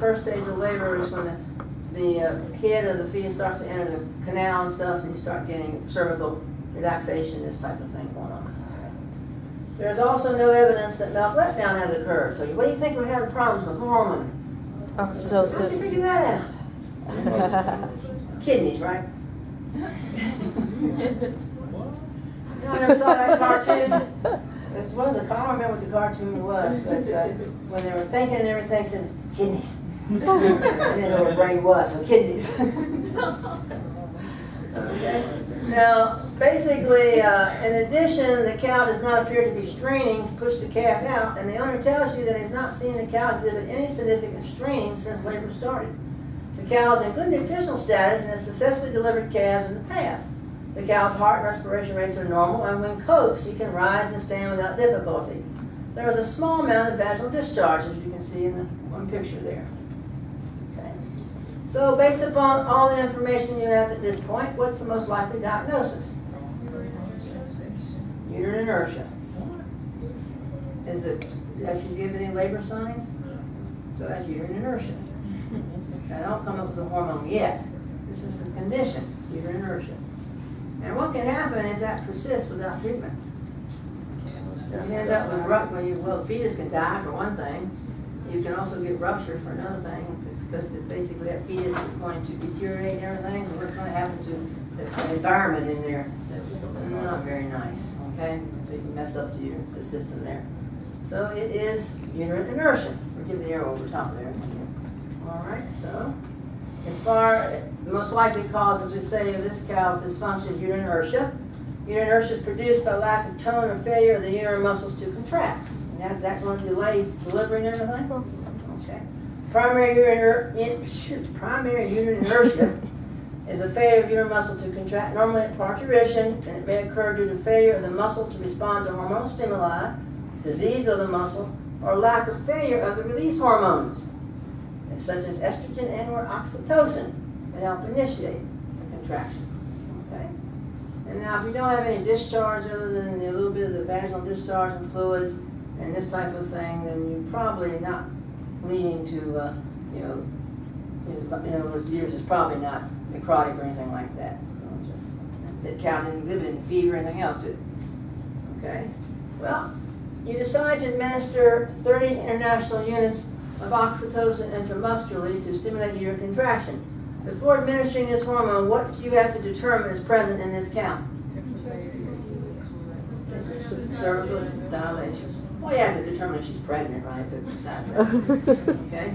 first stage of labor is when the head of the fetus starts to enter the canal and stuff, and you start getting cervical relaxation, this type of thing going on. There's also no evidence that milk letdown has occurred. So what do you think we're having problems with? Hormone. Oxytocin. How'd you figure that out? Kidneys, right? I never saw that cartoon. It was a car. I don't remember what the cartoon was, but when they were thinking and everything, it said kidneys. I didn't know what a brain was, so kidneys. Okay. Now, basically, in addition, the cow does not appear to be straining to push the calf out, and the owner tells you that he's not seen the cow exhibit any significant straining since labor started. The cow is in good nutritional status and has successfully delivered calves in the past. The cow's heart and respiration rates are normal, and when coaxed, she can rise and stand without difficulty. There is a small amount of vaginal discharge, as you can see in the one picture there. Okay. So, based upon all the information you have at this point, what's the most likely diagnosis? Uterine inertia. Is she given any labor signs? So that's uterine inertia. Now, don't come up with a hormone yet. This is the condition, uterine inertia. And what can happen if that persists without treatment? You end up with the fetus can die for one thing. You can also get rupture for another thing, because basically that fetus is going to deteriorate and everything. So what's going to happen to the environment in there? Not very nice. Okay, so you can mess up the system there. So it is uterine inertia. We'll give the arrow over top there. All right, so as far the most likely cause, as we say, of this cow's dysfunction is uterine inertia. Uterine inertia is produced by lack of tone or failure of the uterine muscles to contract. And that's that going to delay delivery and everything? Okay. Primary uterine inertia is a failure of uterine muscle to contract, normally at parturition, and it may occur due to failure of the muscle to respond to hormonal stimuli, disease of the muscle, or lack of failure of the release hormones, such as estrogen and or oxytocin, that help initiate the contraction. Okay? And now if you don't have any discharge other than a little bit of the vaginal discharge and fluids and this type of thing, then you're probably not leading to, in other words, yours is probably not necrotic or anything like that. That cow didn't exhibit any fever or anything else, did it? Okay? Well, you decide to administer 30 international units of oxytocin intramuscularly to stimulate uterine contraction. Before administering this hormone, what do you have to determine is present in this cow? Cervical dilation. Well, you have to determine if she's pregnant, right? But besides that, okay?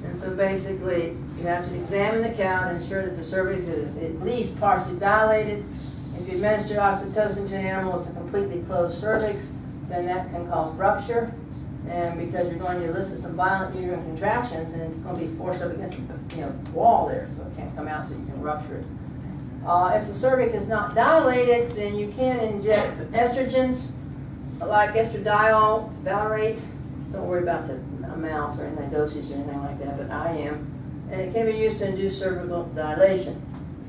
And so basically, you have to examine the cow and ensure that the cervix is at least partially dilated. If you administer oxytocin to an animal with a completely closed cervix, then that can cause rupture. And because you're going to elicit some violent uterine contractions, and it's going to be forced up against the wall there, so it can't come out, so you can rupture it. If the cervix is not dilated, then you can inject estrogens like estradiol, valerate. Don't worry about the amounts or anything, dosage or anything like that, but IM. And it can be used to induce cervical dilation.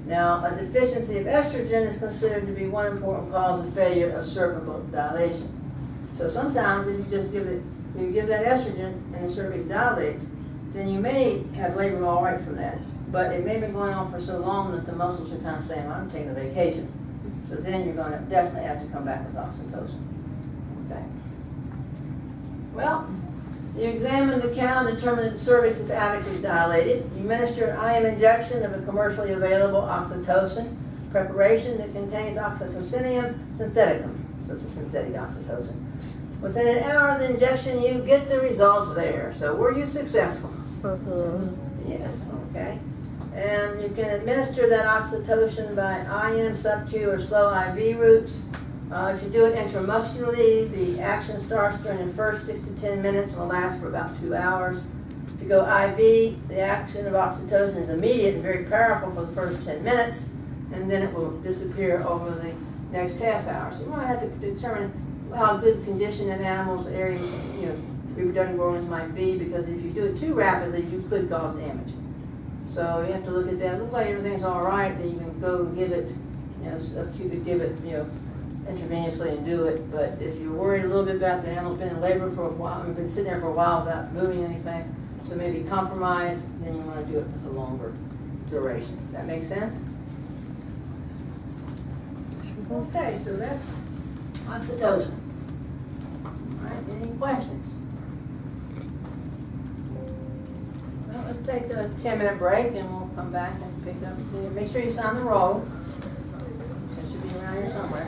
Now, a deficiency of estrogen is considered to be one important cause of failure of cervical dilation. So sometimes if you just give that estrogen and the cervix dilates, then you may have labor all right from that. But it may have been going on for so long that the muscles are kind of saying, I'm taking a vacation. So then you're going to definitely have to come back with oxytocin. Okay. Well, you examine the cow and determine that the cervix is adequately dilated. You administer an IM injection of a commercially available oxytocin preparation that contains oxytocinium syntheticum. So it's a synthetic oxytocin. Within an hour of the injection, you get the results there. So were you successful? Yes, okay. And you can administer that oxytocin by IM, sub-Q, or slow IV routes. If you do it intramuscularly, the action starts during the first 6 to 10 minutes and will last for about 2 hours. If you go IV, the action of oxytocin is immediate and very powerful for the first 10 minutes, and then it will disappear over the next half hour. So you want to have to determine how good condition an animal's area, reproductive organs might be, because if you do it too rapidly, you could cause damage. So you have to look at that. It looks like everything's all right, then you can go and give it, you could give it, intravenously and do it. But if you're worried a little bit about the animal's been in labor for a while, and been sitting there for a while without moving anything, So maybe compromise, then you want to do it with a longer duration. Does that make sense? Okay, so that's oxytocin. All right, any questions? Well, let's take a 10-minute break and we'll come back and pick up. Make sure you sign the roll. It should be around here somewhere.